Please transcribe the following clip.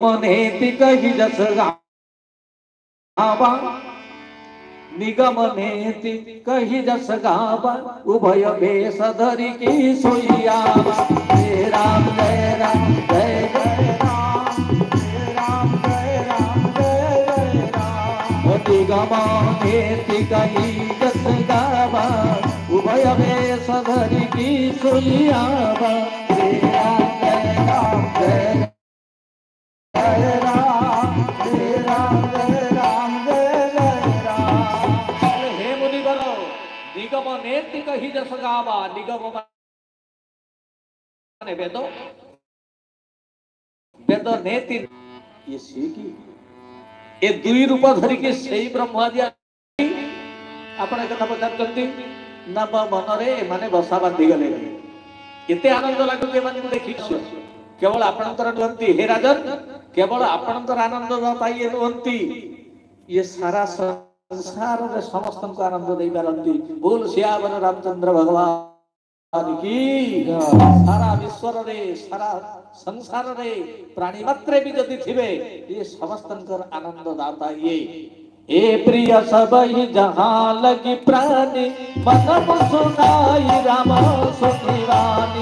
मनेति कहि जस गावा निगम नेति कहि जस गावा उभय बेश धरि की सोइयावा। जय राम जय राम जय जय राम जय राम जय राम जय जय राम। निगम नेति कहि जस गावा उभय बेश धरि की सोइयावा। जय राम जय राम जय जय राम जय राम जय राम जय जय राम। हे मुनिवर निगम नेति कहि जस गावा। निगम माने वेद, वेद नेति ये सीखी ए दुई रूप धरिकी सेई ब्रह्मादिया आपण कथा पचार करती नव मनरे माने बसा बांधी गले। एते आनंद लागुते माने देखि केवल आपणकर नुहंती हे राजन, केवल आपणकर आनंद दाता ये नुहंती, ये सारा संसार रे समस्त को आनंद दे पारंती। बोल सियावर रामचंद्र भगवान की। सारा विश्व रे सारा संसार रे प्राणी मात्रे भी जदि थिबे ये समस्त आनंद दाता ये। ए प्रिय सबहि जहां लगी प्राणी मन सुनाई राम सुखीवानी।